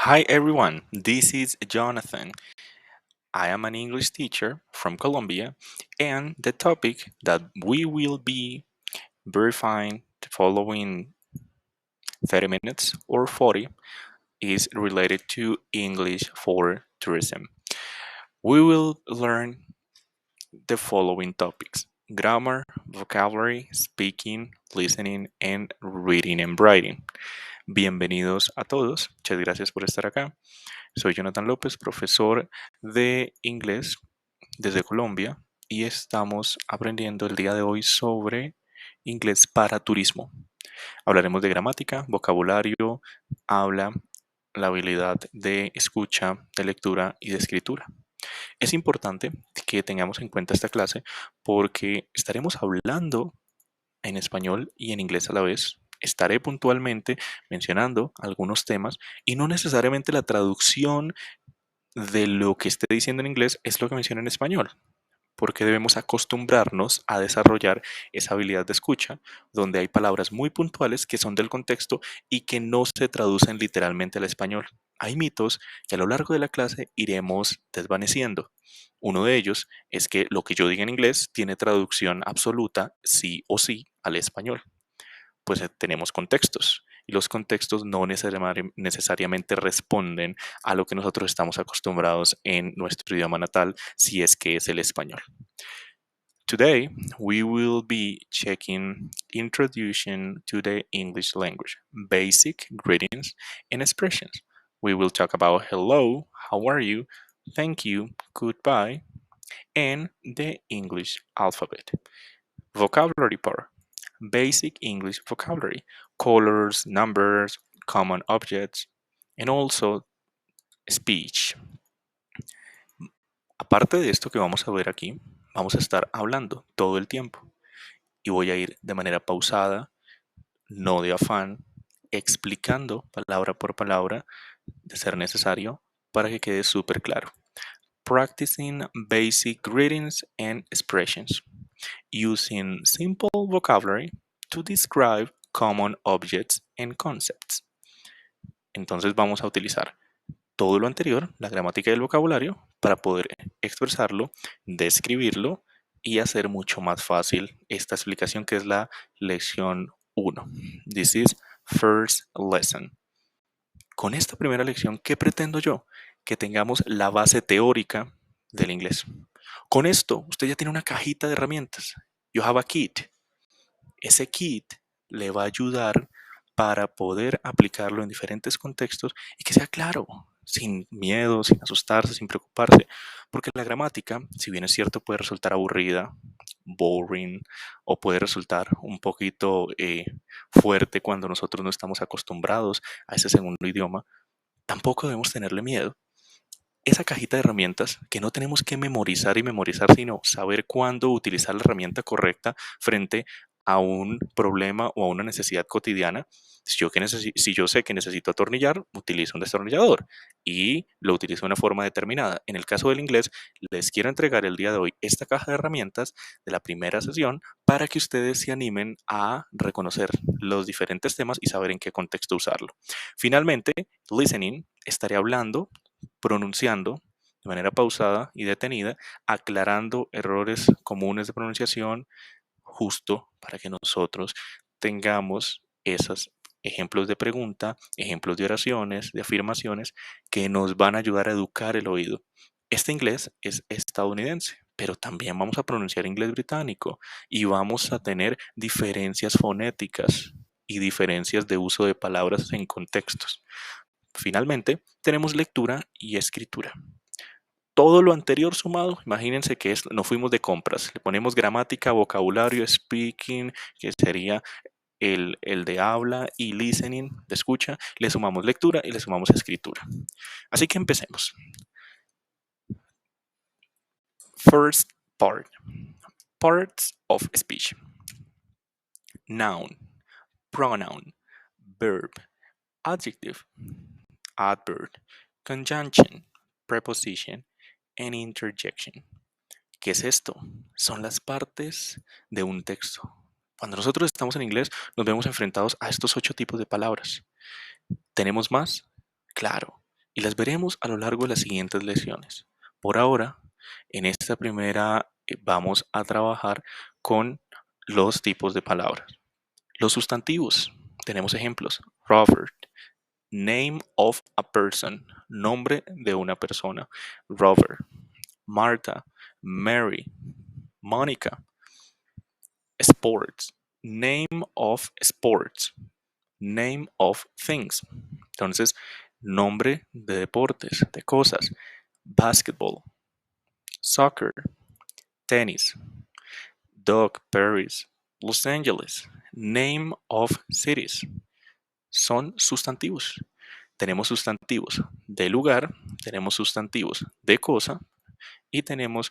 Hi everyone, this is Jonathan. I am an English teacher from Colombia, and the topic that we will be verifying the following 30 minutes or 40 is related to English for tourism. We will learn the following topics: grammar, vocabulary, speaking, listening, and reading and writing. Bienvenidos a todos, muchas gracias por estar acá. Soy Jonathan López, profesor de inglés desde Colombia y estamos aprendiendo el día de hoy sobre inglés para turismo. Hablaremos de gramática, vocabulario, habla, la habilidad de escucha, de lectura y de escritura. Es importante que tengamos en cuenta esta clase porque estaremos hablando en español y en inglés a la vez. Estaré puntualmente mencionando algunos temas y no necesariamente la traducción de lo que esté diciendo en inglés es lo que menciona en español, porque debemos acostumbrarnos a desarrollar esa habilidad de escucha, donde hay palabras muy puntuales que son del contexto y que no se traducen literalmente al español. Hay mitos que a lo largo de la clase iremos desvaneciendo. Uno de ellos es que lo que yo diga en inglés tiene traducción absoluta, sí o sí, al español. Pues tenemos contextos y los contextos no necesariamente responden a lo que nosotros estamos acostumbrados en nuestro idioma natal, si es que es el español. Today, we will be checking introduction to the English language, basic greetings and expressions. We will talk about hello, how are you, thank you, goodbye, and the English alphabet. Vocabulary part. Basic English vocabulary, colors, numbers, common objects, and also speech. Aparte de esto que vamos a ver aquí, vamos a estar hablando todo el tiempo y voy a ir de manera pausada, no de afán, explicando palabra por palabra, de ser necesario, para que quede súper claro. Practicing basic greetings and expressions, using simple vocabulary to describe common objects and concepts. Entonces vamos a utilizar todo lo anterior, la gramática y el vocabulario, para poder expresarlo, describirlo y hacer mucho más fácil esta explicación que es la lección 1. This is first lesson. Con esta primera lección, ¿qué pretendo yo? Que tengamos la base teórica del inglés. Con esto, usted ya tiene una cajita de herramientas. You have a kit. Ese kit le va a ayudar para poder aplicarlo en diferentes contextos y que sea claro, sin miedo, sin asustarse, sin preocuparse. Porque la gramática, si bien es cierto, puede resultar aburrida, boring, o puede resultar un poquito fuerte cuando nosotros no estamos acostumbrados a ese segundo idioma, tampoco debemos tenerle miedo. Esa cajita de herramientas que no tenemos que memorizar y memorizar, sino saber cuándo utilizar la herramienta correcta frente a un problema o a una necesidad cotidiana. Si yo sé que necesito atornillar, utilizo un destornillador y lo utilizo de una forma determinada. En el caso del inglés, les quiero entregar el día de hoy esta caja de herramientas de la primera sesión para que ustedes se animen a reconocer los diferentes temas y saber en qué contexto usarlo. Finalmente, listening, estaré hablando, pronunciando de manera pausada y detenida, aclarando errores comunes de pronunciación, justo para que nosotros tengamos esos ejemplos de pregunta, ejemplos de oraciones, de afirmaciones que nos van a ayudar a educar el oído. Este inglés es estadounidense, pero también vamos a pronunciar inglés británico y vamos a tener diferencias fonéticas y diferencias de uso de palabras en contextos. Finalmente, tenemos lectura y escritura. Todo lo anterior sumado, imagínense que nos fuimos de compras. Le ponemos gramática, vocabulario, speaking, que sería el de habla, y listening, de escucha. Le sumamos lectura y le sumamos escritura. Así que empecemos. First part. Parts of speech. Noun, pronoun, verb, adjective, adverb, conjunction, preposition, and interjection. ¿Qué es esto? Son las partes de un texto. Cuando nosotros estamos en inglés, nos vemos enfrentados a estos 8 tipos de palabras. ¿Tenemos más? Claro. y las veremos a lo largo de las siguientes lecciones. Por ahora, en esta primera vamos a trabajar con los tipos de palabras. Los sustantivos, tenemos ejemplos. Robert, name of a person, nombre de una persona. Robert. Martha, Mary, Monica. Sports, name of sports, name of things. Entonces, nombre de deportes, de cosas. Basketball, soccer, tenis. Doug, Paris, Los Angeles. Name of cities. Son sustantivos. Tenemos sustantivos de lugar, tenemos sustantivos de cosa y tenemos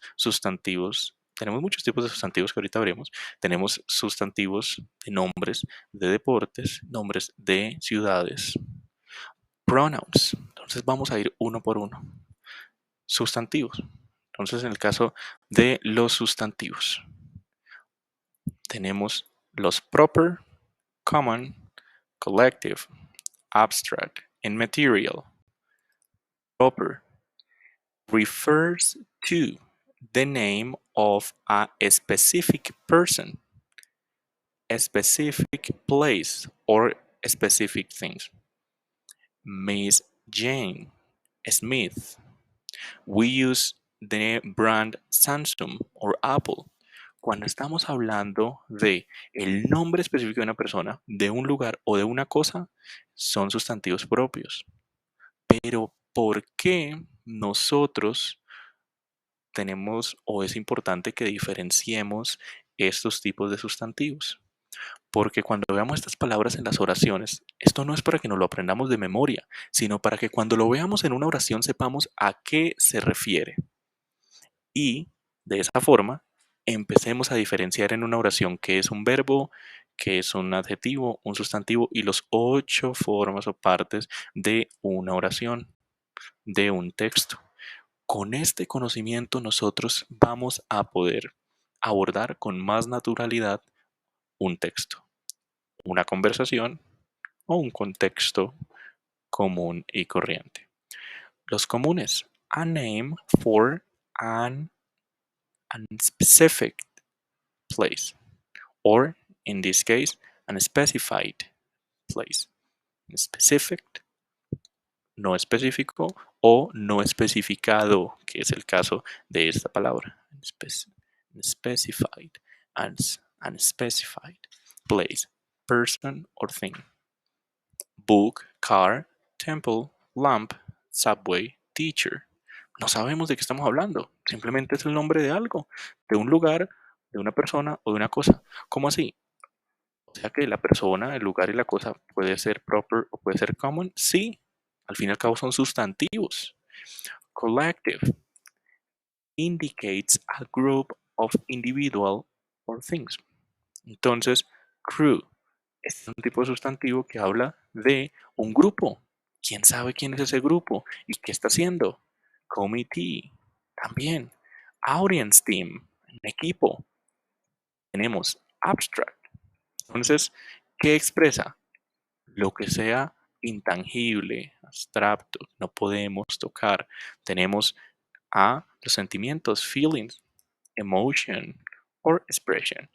muchos tipos de sustantivos que ahorita veremos. Tenemos sustantivos de nombres de deportes, nombres de ciudades, pronouns. Entonces vamos a ir uno por uno. Sustantivos. Entonces en el caso de los sustantivos, tenemos los proper, common, collective, abstract, and material. Proper refers to the name of a specific person, a specific place, or specific things. Miss Jane Smith. We use the brand Samsung or Apple. Cuando estamos hablando de el nombre específico de una persona, de un lugar o de una cosa, son sustantivos propios. Pero ¿por qué nosotros tenemos o es importante que diferenciemos estos tipos de sustantivos? Porque cuando veamos estas palabras en las oraciones, esto no es para que nos lo aprendamos de memoria, sino para que cuando lo veamos en una oración sepamos a qué se refiere. Y de esa forma empecemos a diferenciar en una oración qué es un verbo, qué es un adjetivo, un sustantivo y los 8 formas o partes de una oración, de un texto. Con este conocimiento nosotros vamos a poder abordar con más naturalidad un texto, una conversación o un contexto común y corriente. Los comunes. A name for an unspecific place, or in this case, unspecified place. Specific, no específico, o no especificado, que es el caso de esta palabra. Specified, unspecified place, person or thing. Book, car, temple, lamp, subway, teacher. No sabemos de qué estamos hablando, simplemente es el nombre de algo, de un lugar, de una persona o de una cosa. ¿Cómo así? O sea que la persona, el lugar y la cosa puede ser proper o puede ser common. Sí, al fin y al cabo son sustantivos. Collective indicates a group of individual or things. Entonces, crew es un tipo de sustantivo que habla de un grupo. ¿Quién sabe quién es ese grupo y qué está haciendo? Committee también. Audience team, un equipo. Tenemos abstract. Entonces, ¿qué expresa? Lo que sea intangible, abstracto, no podemos tocar. Tenemos a los sentimientos, feelings, emotion or expression,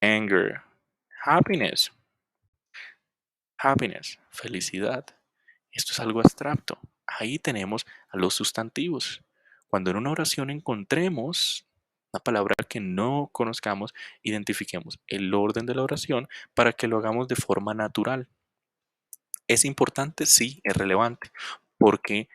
anger, happiness, felicidad. Esto es algo abstracto. Ahí tenemos a los sustantivos. Cuando en una oración encontremos una palabra que no conozcamos, identifiquemos el orden de la oración para que lo hagamos de forma natural. ¿Es importante? Sí, es relevante, porque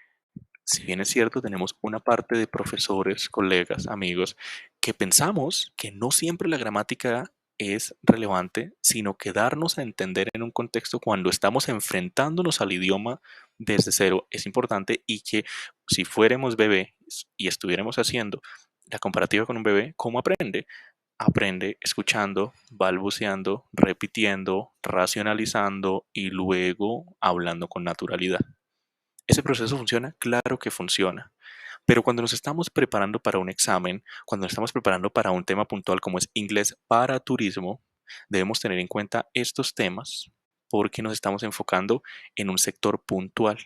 si bien es cierto, tenemos una parte de profesores, colegas, amigos, que pensamos que no siempre la gramática es relevante, sino que darnos a entender en un contexto cuando estamos enfrentándonos al idioma desde cero es importante y que si fuéramos bebé y estuviéramos haciendo la comparativa con un bebé, ¿cómo aprende? Aprende escuchando, balbuceando, repitiendo, racionalizando y luego hablando con naturalidad. ¿Ese proceso funciona? Claro que funciona. Pero cuando nos estamos preparando para un examen, cuando nos estamos preparando para un tema puntual como es inglés para turismo, debemos tener en cuenta estos temas porque nos estamos enfocando en un sector puntual.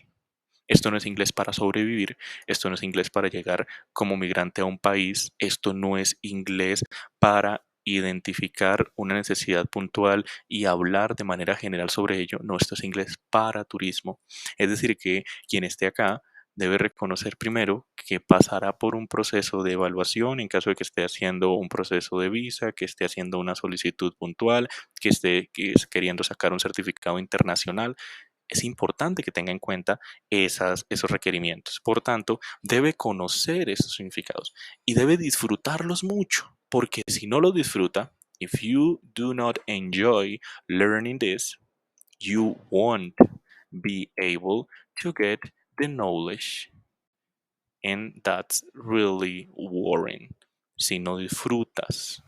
Esto no es inglés para sobrevivir, esto no es inglés para llegar como migrante a un país, esto no es inglés para identificar una necesidad puntual y hablar de manera general sobre ello. No, esto es inglés para turismo. Es decir, que quien esté acá debe reconocer primero que pasará por un proceso de evaluación en caso de que esté haciendo un proceso de visa, que esté haciendo una solicitud puntual, que esté queriendo sacar un certificado internacional. Es importante que tenga en cuenta esos requerimientos. Por tanto, debe conocer esos significados y debe disfrutarlos mucho, porque si no lo disfruta, if you do not enjoy learning this, you won't be able to get the knowledge, and that's really worrying. Si no disfrutas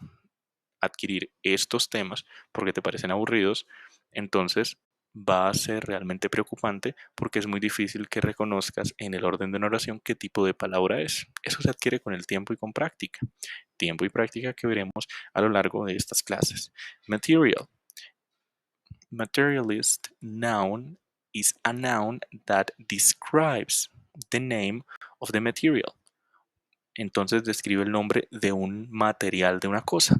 adquirir estos temas porque te parecen aburridos, entonces va a ser realmente preocupante porque es muy difícil que reconozcas en el orden de una oración qué tipo de palabra es. Eso se adquiere con el tiempo y con práctica. Tiempo y práctica que veremos a lo largo de estas clases. Material. Materialist noun is a noun that describes the name of the material. Entonces describe el nombre de un material de una cosa.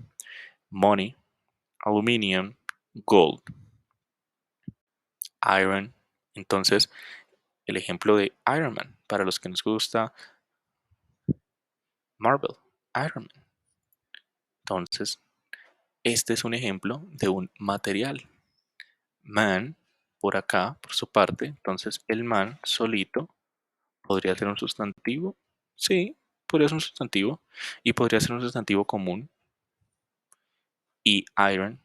Money, aluminium, gold, iron. Entonces, el ejemplo de Iron Man, para los que nos gusta Marvel, Iron Man. Entonces, este es un ejemplo de un material. Man, por acá, por su parte, entonces el man solito podría ser un sustantivo. Sí, podría ser un sustantivo. Y podría ser un sustantivo común. Y iron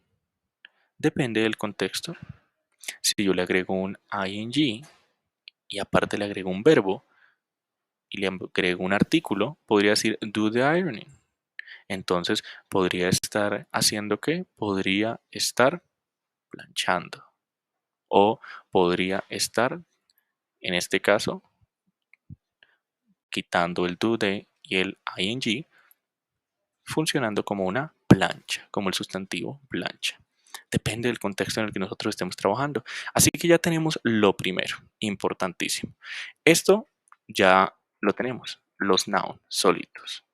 depende del contexto. Si yo le agrego un ing y aparte le agrego un verbo, y le agrego un artículo, podría decir do the ironing. Entonces, ¿podría estar haciendo qué? Podría estar planchando. O podría estar, en este caso, quitando el do de y el ing, funcionando como una plancha, como el sustantivo plancha. Depende del contexto en el que nosotros estemos trabajando. Así que ya tenemos lo primero, importantísimo. Esto ya lo tenemos, los nouns solitos.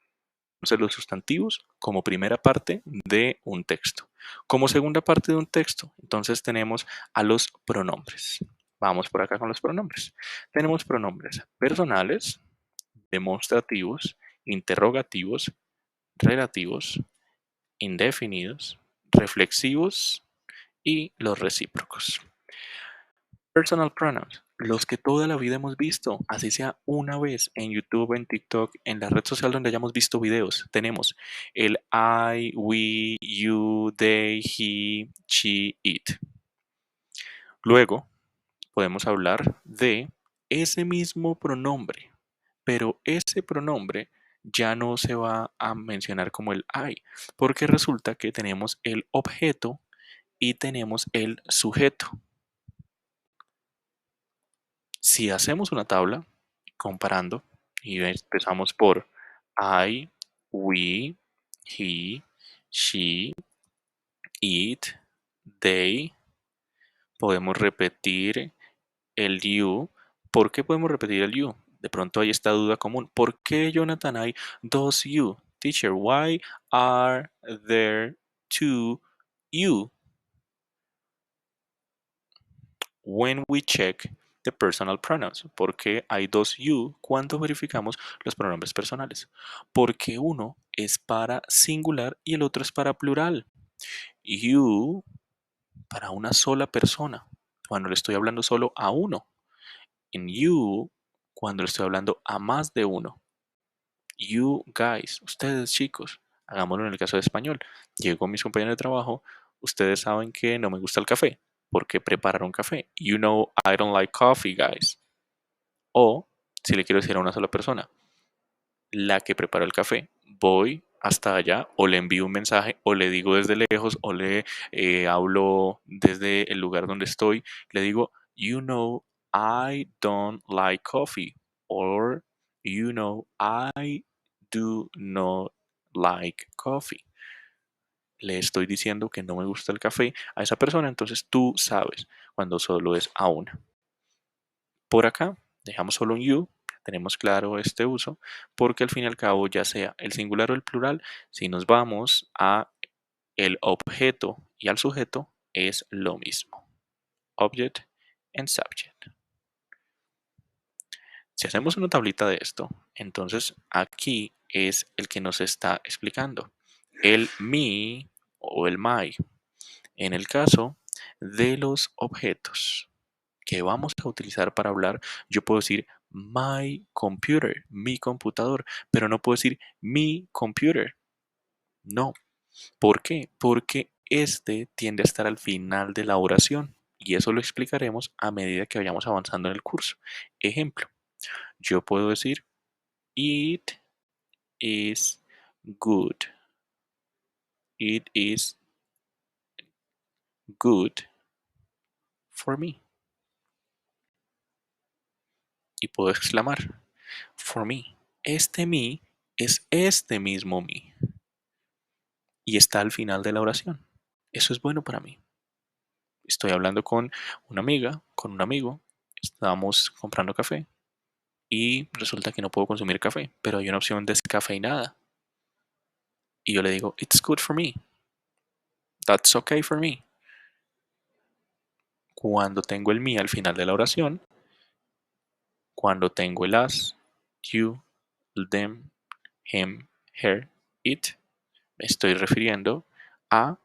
Entonces, los sustantivos como primera parte de un texto. Como segunda parte de un texto, entonces tenemos a los pronombres. Vamos por acá con los pronombres. Tenemos pronombres personales, demostrativos, interrogativos, relativos, indefinidos, reflexivos y los recíprocos. Personal pronouns, los que toda la vida hemos visto, así sea una vez en YouTube, en TikTok, en la red social donde hayamos visto videos. Tenemos el I, we, you, they, he, she, it. Luego podemos hablar de ese mismo pronombre, pero ese pronombre ya no se va a mencionar como el I, porque resulta que tenemos el objeto y tenemos el sujeto. Si hacemos una tabla comparando y empezamos por I, we, he, she, it, they, podemos repetir el you. ¿Por qué podemos repetir el you? De pronto hay esta duda común. ¿Por qué, Jonathan, hay dos you? Teacher, why are there two you when we check the personal pronouns? ¿Por qué hay dos you cuando verificamos los pronombres personales? Porque uno es para singular y el otro es para plural. You para una sola persona, cuando le estoy hablando solo a uno. En you, cuando le estoy hablando a más de uno. You guys, ustedes chicos, hagámoslo en el caso de español. Llego a mis compañeros de trabajo, ustedes saben que no me gusta el café. ¿Por qué preparar un café? You know I don't like coffee, guys. O, si le quiero decir a una sola persona, la que preparó el café, voy hasta allá o le envío un mensaje o le digo desde lejos o le hablo desde el lugar donde estoy, le digo, you know, I don't like coffee or you know, I do not like coffee. Le estoy diciendo que no me gusta el café a esa persona, entonces tú sabes cuando solo es a una. Por acá Dejamos solo un you, tenemos claro este uso, porque al fin y al cabo, ya sea el singular o el plural, si nos vamos a el objeto y al sujeto, es lo mismo. Object and subject. Si hacemos una tablita de esto, entonces aquí es el que nos está explicando el me o el my. En el caso de los objetos que vamos a utilizar para hablar, yo puedo decir my computer, mi computador, pero no puedo decir mi computer. No. ¿Por qué? Porque este tiende a estar al final de la oración y eso lo explicaremos a medida que vayamos avanzando en el curso. Ejemplo, yo puedo decir it is good. It is good for me. Y puedo exclamar for me. Este me es este mismo me y está al final de la oración. Eso es bueno para mí. Estoy hablando con una amiga, con un amigo, estamos comprando café y resulta que no puedo consumir café, pero hay una opción descafeinada. Y yo le digo, it's good for me. That's okay for me. Cuando tengo el me al final de la oración, cuando tengo el as, you, them, him, her, it, me estoy refiriendo a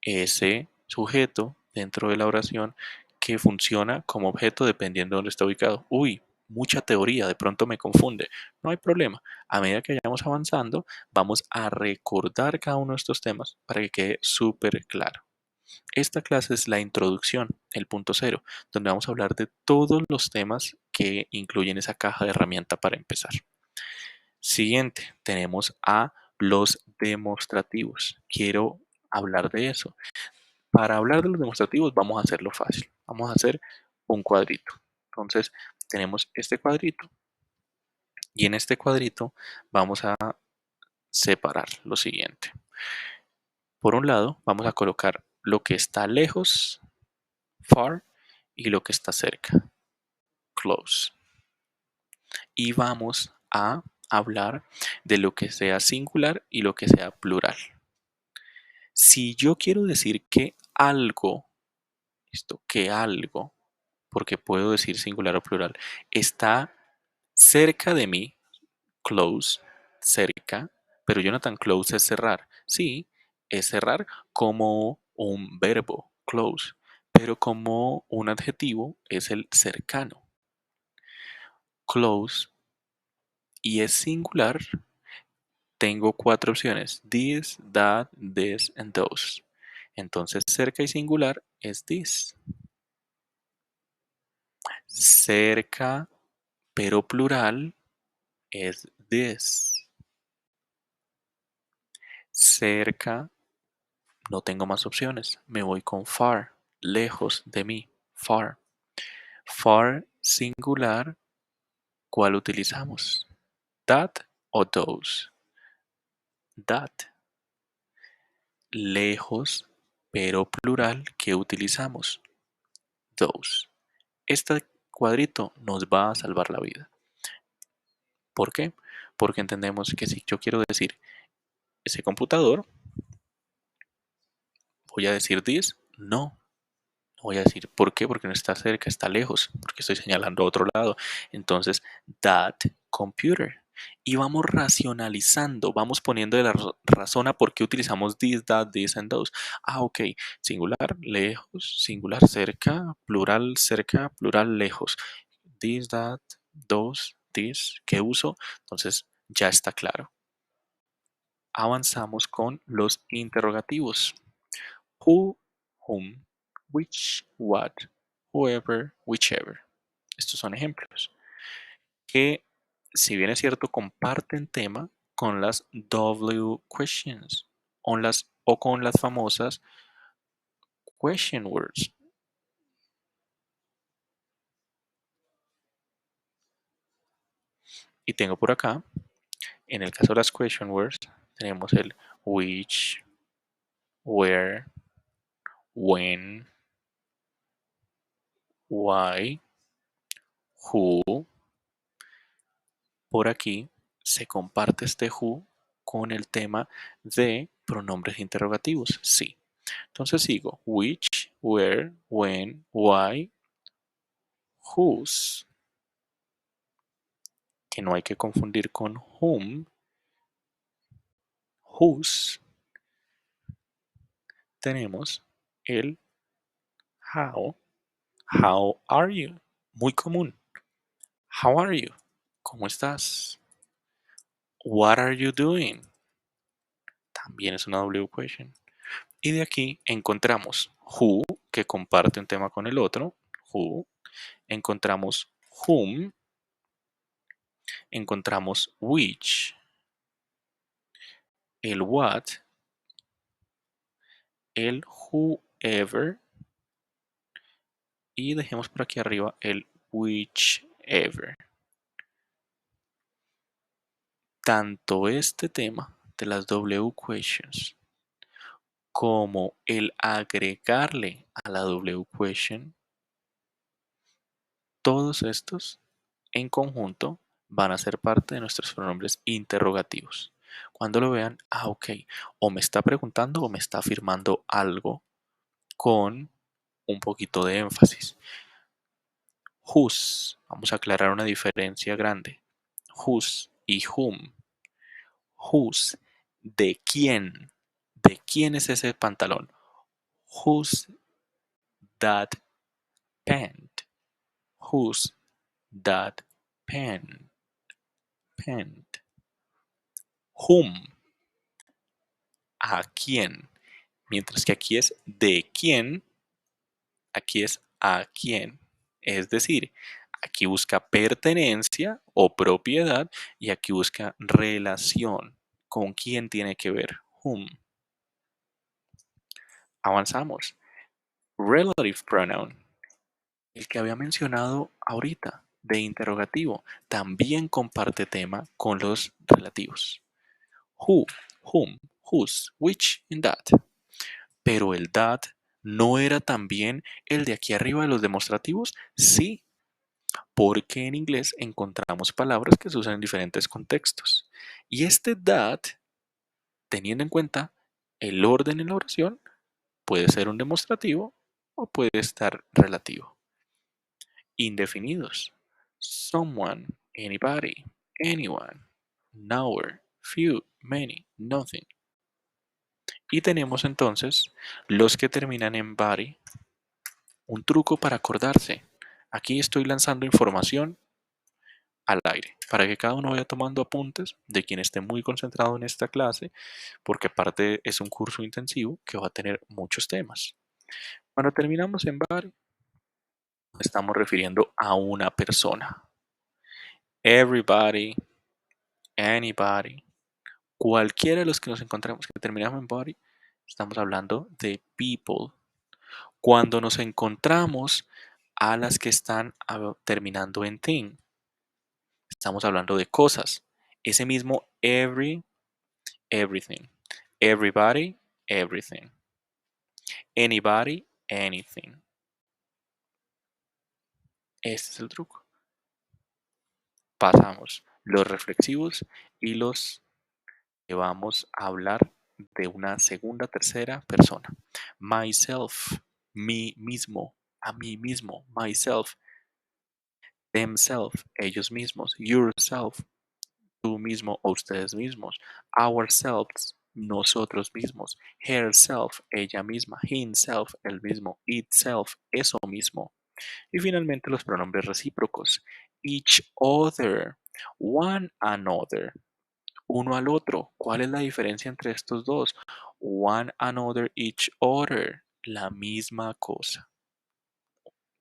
ese sujeto dentro de la oración que funciona como objeto dependiendo de dónde está ubicado. Uy, mucha teoría, de pronto me confunde. No hay problema. A medida que vayamos avanzando, vamos a recordar cada uno de estos temas para que quede súper claro. Esta clase es la introducción, el punto cero, donde vamos a hablar de todos los temas que incluyen esa caja de herramienta para empezar. Siguiente, tenemos a los demostrativos. Quiero hablar de eso. Para hablar de los demostrativos vamos a hacerlo fácil. Vamos a hacer un cuadrito. Entonces tenemos este cuadrito y en este cuadrito vamos a separar lo siguiente. Por un lado vamos a colocar lo que está lejos, far, y lo que está cerca, close. Y vamos a hablar de lo que sea singular y lo que sea plural. Si yo quiero decir que algo, que algo, porque puedo decir singular o plural, está cerca de mí, close, cerca, pero Jonathan, close es cerrar. Sí, es cerrar como un verbo, close, pero como un adjetivo es el cercano. Close y es singular, tengo cuatro opciones: this, that, this and those. Entonces, cerca y singular es this. Cerca, pero plural es this. Cerca, no tengo más opciones. Me voy con far, lejos de mí, far. Far singular, ¿cuál utilizamos? That o those. That. Lejos, pero plural, ¿qué utilizamos? Those. Este cuadrito nos va a salvar la vida. ¿Por qué? Porque entendemos que si yo quiero decir ese computador, voy a decir this, no. Voy a decir, ¿por qué? Porque no está cerca, está lejos, porque estoy señalando a otro lado. Entonces, that computer. Y vamos racionalizando, vamos poniendo la razón a por qué utilizamos this, that, this and those. Ah, ok, singular, lejos, singular, cerca, plural, lejos. This, that, those, this, ¿qué uso? Entonces, ya está claro. Avanzamos con los interrogativos. Who, whom, which, what, whoever, whichever. Estos son ejemplos que, si bien es cierto, comparten tema con las W questions o con las famosas question words. Y tengo por acá, en el caso de las question words, tenemos el which, where, when, why, who. Por aquí se comparte este who con el tema de pronombres interrogativos. Sí. Entonces sigo. Which, where, when, why, whose. Que no hay que confundir con whom. Whose. Tenemos el how. How are you? Muy común. How are you? ¿Cómo estás? What are you doing? También es una W question. Y de aquí encontramos who, que comparte un tema con el otro. Who. Encontramos whom. Encontramos which. El what. El whoever. Y dejemos por aquí arriba el whichever. Tanto este tema de las W questions como el agregarle a la W question, todos estos en conjunto van a ser parte de nuestros pronombres interrogativos. Cuando lo vean, ok, o me está preguntando o me está afirmando algo con un poquito de énfasis. Whose, vamos a aclarar una diferencia grande. Whose y whom. Whose, ¿de quién? ¿De quién es ese pantalón? Whose that pant? Whose that pen? Pant. Whom, ¿a quién? Mientras que aquí es de quién, aquí es a quién. Es decir, aquí busca pertenencia o propiedad y aquí busca relación. ¿Con quién tiene que ver? Whom. Avanzamos. Relative pronoun. El que había mencionado ahorita de interrogativo también comparte tema con los relativos. Who, whom, whose, which and that. Pero el that no era también el de aquí arriba de los demostrativos. Sí, porque en inglés encontramos palabras que se usan en diferentes contextos. Y este that, teniendo en cuenta el orden en la oración, puede ser un demostrativo o puede estar relativo. Indefinidos. Someone, anybody, anyone, nowhere, few, many, nothing. Y tenemos entonces los que terminan en body. Un truco para acordarse. Aquí estoy lanzando información al aire para que cada uno vaya tomando apuntes de quien esté muy concentrado en esta clase, porque aparte es un curso intensivo que va a tener muchos temas. Cuando terminamos en body, estamos refiriendo a una persona. Everybody, anybody, cualquiera de los que nos encontremos que terminamos en body, estamos hablando de people. Cuando nos encontramos a las que están terminando en thing, estamos hablando de cosas. Ese mismo every, everything. Everybody, everything. Anybody, anything. Este es el truco. Pasamos los reflexivos y los que vamos a hablar de una segunda, tercera persona. Myself, mí mismo, a mí mismo, myself. Themselves, ellos mismos. Yourself, tú mismo o ustedes mismos. Ourselves, nosotros mismos. Herself, ella misma. Himself, el mismo. Itself, eso mismo. Y finalmente los pronombres recíprocos. Each other, one another. Uno al otro. ¿Cuál es la diferencia entre estos dos? One another, each other. La misma cosa.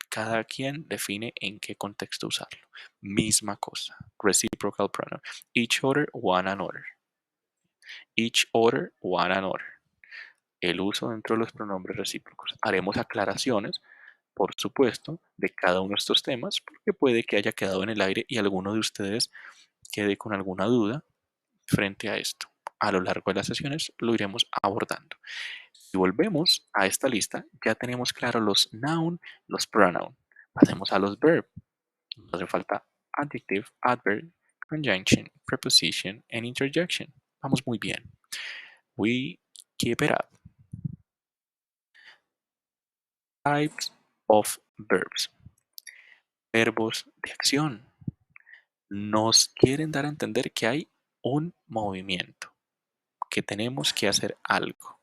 Cada quien define en qué contexto usarlo. Misma cosa. Reciprocal pronoun. Each other, one another. Each other, one another. El uso dentro de los pronombres recíprocos. Haremos aclaraciones, por supuesto, de cada uno de estos temas, porque puede que haya quedado en el aire y alguno de ustedes quede con alguna duda frente a esto. A lo largo de las sesiones lo iremos abordando. Si volvemos a esta lista, ya tenemos claro los noun, los pronoun. Pasemos a los verb. Nos hace falta adjective, adverb, conjunction, preposition, and interjection. Vamos muy bien. We keep it up. Types of verbs. Verbos de acción. Nos quieren dar a entender que hay un movimiento, que tenemos que hacer algo.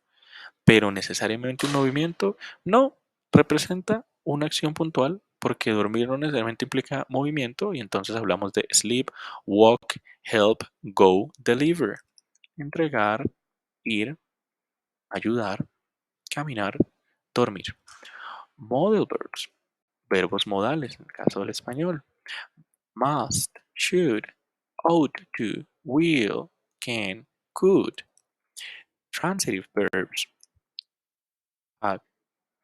Pero necesariamente un movimiento no representa una acción puntual porque dormir no necesariamente implica movimiento y entonces hablamos de sleep, walk, help, go, deliver. Entregar, ir, ayudar, caminar, dormir. Modal verbs, verbos modales en el caso del español. Must, should, ought to, will, can, could. Transitive verbs, have,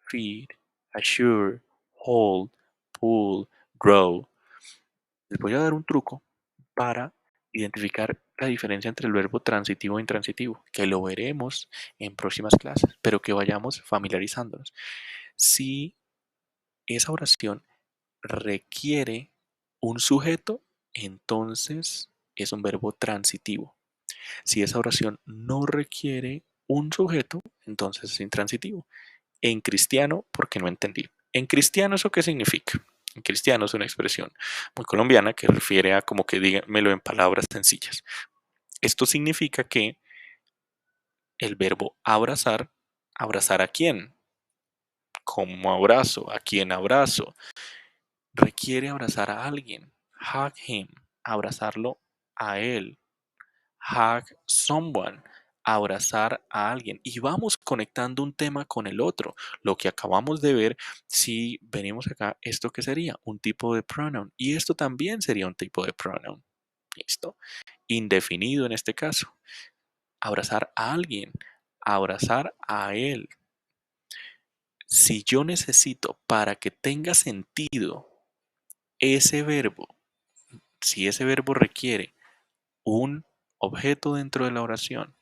feed, assure, hold, pull, grow. Les voy a dar un truco para identificar la diferencia entre el verbo transitivo e intransitivo, que lo veremos en próximas clases, pero que vayamos familiarizándonos. Si esa oración requiere un sujeto, entonces es un verbo transitivo. Si esa oración no requiere un sujeto, entonces es intransitivo. En cristiano, porque no entendí. En cristiano, ¿eso qué significa? En cristiano es una expresión muy colombiana que refiere a como que dígamelo en palabras sencillas. Esto significa que el verbo abrazar, ¿abrazar a quién? ¿Cómo abrazo? ¿A quién abrazo? Requiere abrazar a alguien. Hug him, abrazarlo a él. Hug someone, abrazar a alguien. Y vamos conectando un tema con el otro. Lo que acabamos de ver, si venimos acá, ¿esto qué sería? Un tipo de pronoun. Y esto también sería un tipo de pronoun. ¿Listo? Indefinido en este caso. Abrazar a alguien, abrazar a él. Si yo necesito para que tenga sentido ese verbo, si ese verbo requiere un objeto dentro de la oración,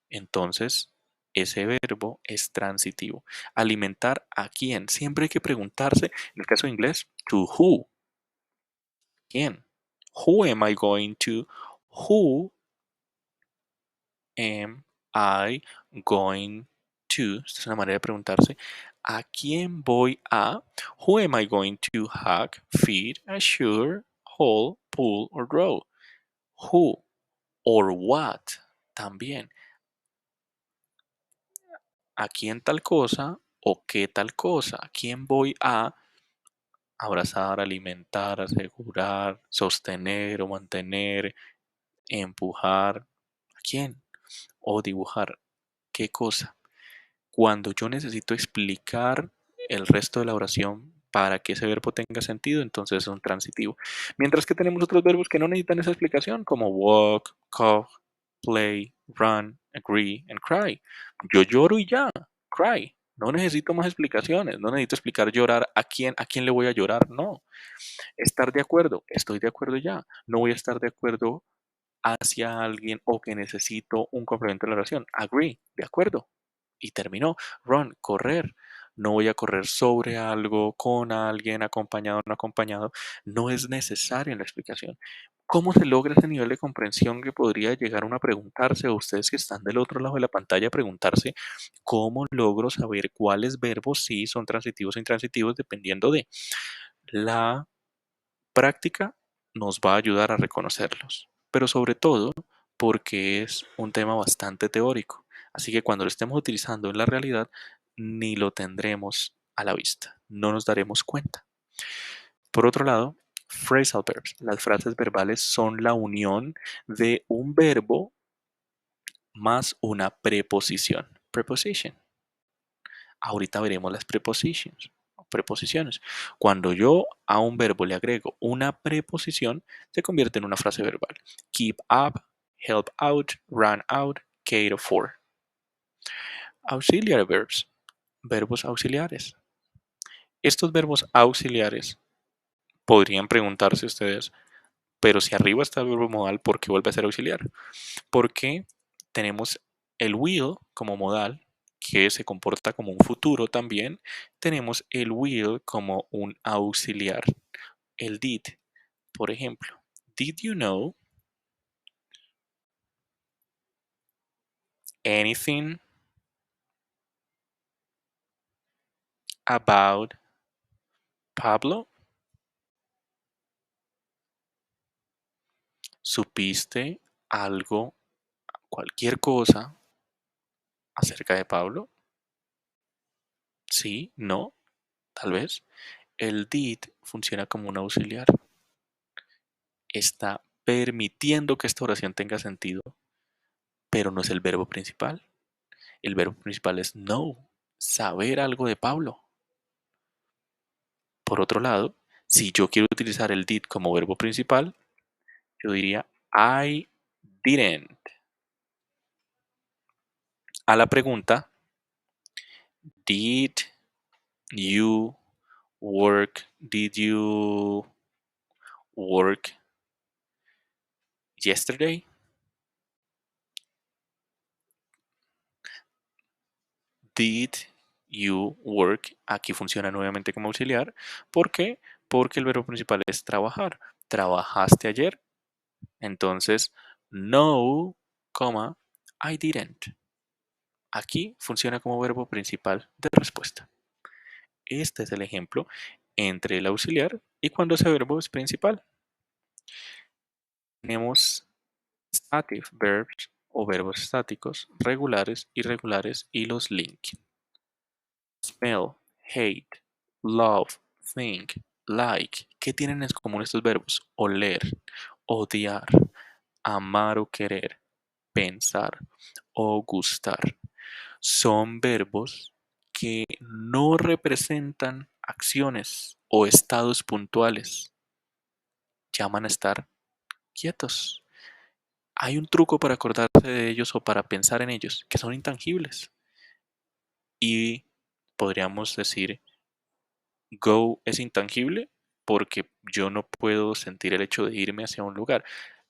entonces ese verbo es transitivo. Alimentar a quién. Siempre hay que preguntarse, en el caso de inglés, to who. ¿Quién? Who am I going to? Who am I going to? Esta es una manera de preguntarse. ¿A quién voy a? Who am I going to hug, feed, assure, hold, pull, or draw? Who or what también. ¿A quién tal cosa o qué tal cosa? ¿A quién voy a abrazar, alimentar, asegurar, sostener o mantener, empujar? ¿A quién? O dibujar. ¿Qué cosa? Cuando yo necesito explicar el resto de la oración para que ese verbo tenga sentido, entonces es un transitivo. Mientras que tenemos otros verbos que no necesitan esa explicación, como walk, cough, play, run, agree, and cry. Yo lloro y ya, cry. No necesito más explicaciones, no necesito explicar llorar a quién le voy a llorar, no. Estar de acuerdo, estoy de acuerdo ya. No voy a estar de acuerdo hacia alguien o que necesito un complemento en la oración. Agree, de acuerdo. Y terminó. Run, correr. No voy a correr sobre algo, con alguien, acompañado o no acompañado. No es necesaria la explicación. ¿Cómo se logra ese nivel de comprensión que podría llegar uno a preguntarse, o ustedes que están del otro lado de la pantalla, preguntarse cómo logro saber cuáles verbos sí son transitivos o intransitivos dependiendo de la práctica? Nos va a ayudar a reconocerlos, pero sobre todo porque es un tema bastante teórico, así que cuando lo estemos utilizando en la realidad ni lo tendremos a la vista, no nos daremos cuenta. Por otro lado, phrasal verbs, las frases verbales son la unión de un verbo más una preposición. Preposition. Ahorita veremos las preposiciones. Cuando yo a un verbo le agrego una preposición, se convierte en una frase verbal. Keep up, help out, run out, cater for. Auxiliary verbs, verbos auxiliares. Estos verbos auxiliares podrían preguntarse ustedes, pero si arriba está el verbo modal, ¿por qué vuelve a ser auxiliar? Porque tenemos el will como modal, que se comporta como un futuro también. Tenemos el will como un auxiliar. el did. Por ejemplo, did you know anything about Pablo? ¿Supiste algo, cualquier cosa acerca de Pablo? Sí, no, tal vez. El did funciona como un auxiliar. Está permitiendo que esta oración tenga sentido, pero no es el verbo principal. El verbo principal es know, saber algo de Pablo. Por otro lado, si yo quiero utilizar el did como verbo principal, yo diría I didn't. A la pregunta, did you work? Did you work yesterday? Did you work? Aquí funciona nuevamente como auxiliar. ¿Por qué? Porque el verbo principal es trabajar. ¿Trabajaste ayer? Entonces, no, coma, I didn't. Aquí funciona como verbo principal de respuesta. Este es el ejemplo entre el auxiliar y cuando ese verbo es principal. Tenemos stative verbs o verbos estáticos, regulares, irregulares y los linking. Smell, hate, love, think, like. ¿Qué tienen en común estos verbos? Oler, odiar, amar o querer, pensar o gustar. Son verbos que no representan acciones o estados puntuales. Llaman a estar quietos. Hay un truco para acordarse de ellos o para pensar en ellos, que son intangibles. Y podríamos decir, go es intangible porque yo no puedo sentir el hecho de irme hacia un lugar.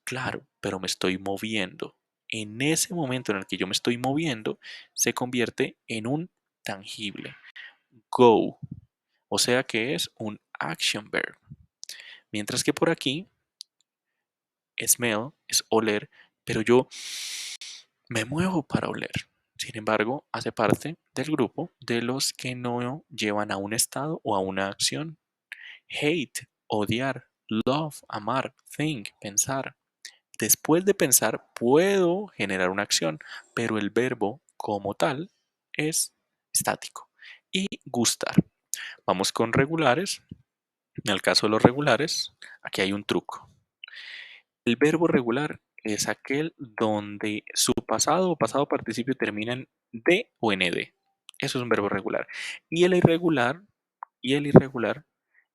Claro, pero me estoy moviendo. En ese momento en el que yo me estoy moviendo, se convierte en un tangible. Go, o sea que es un action verb. Mientras que por aquí, smell es oler, pero yo me muevo para oler. Sin embargo, hace parte del grupo de los que no llevan a un estado o a una acción. Hate, odiar, love, amar, think, pensar. Después de pensar puedo generar una acción, pero el verbo como tal es estático. Y gustar. Vamos con regulares. En el caso de los regulares, aquí hay un truco. El verbo regular es aquel donde su pasado o pasado participio termina en de o en ed. Eso es un verbo regular. Y el irregular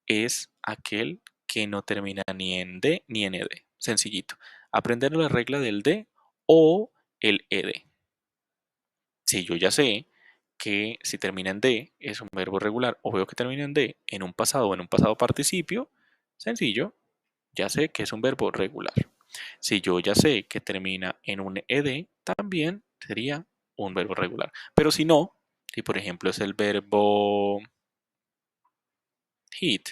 es aquel que no termina ni en de ni en ed. Sencillito. Aprender la regla del de o el ed. Si yo ya sé que si termina en de es un verbo regular o veo que termina en de en un pasado o en un pasado participio, sencillo, ya sé que es un verbo regular. Si yo ya sé que termina en un ed, también sería un verbo regular. Pero si no, si por ejemplo es el verbo hit,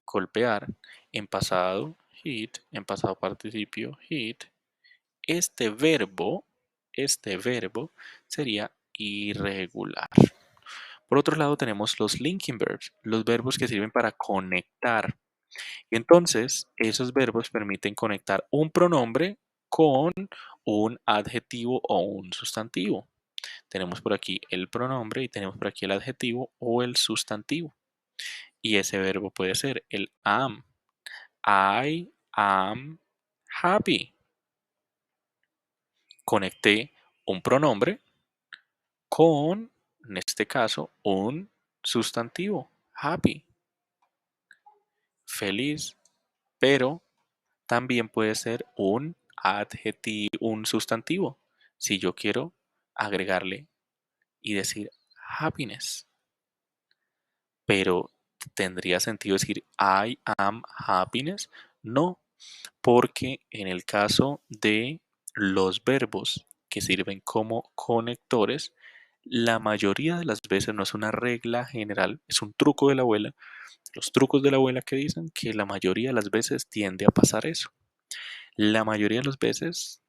golpear, en pasado hit, en pasado participio hit, este verbo, este verbo sería irregular. Por otro lado tenemos los linking verbs, los verbos que sirven para conectar. Y entonces esos verbos permiten conectar un pronombre con un adjetivo o un sustantivo. Tenemos por aquí el pronombre y tenemos por aquí el adjetivo o el sustantivo. Y ese verbo puede ser el am. I am happy. Conecté un pronombre con, en este caso, un sustantivo, happy, feliz, pero también puede ser un adjetivo, un sustantivo, si yo quiero agregarle y decir happiness. Pero ¿tendría sentido decir I am happiness? No, porque en el caso de los verbos que sirven como conectores, la mayoría de las veces no es una regla general, es un truco de la abuela, Los trucos de la abuela que dicen que la mayoría de las veces tiende a pasar eso. La mayoría de las veces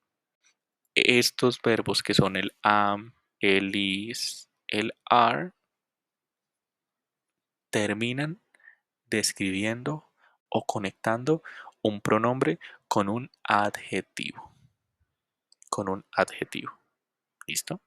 estos verbos que son el am, el is, el are, terminan describiendo o conectando un pronombre con un adjetivo. Con un adjetivo. ¿Listo?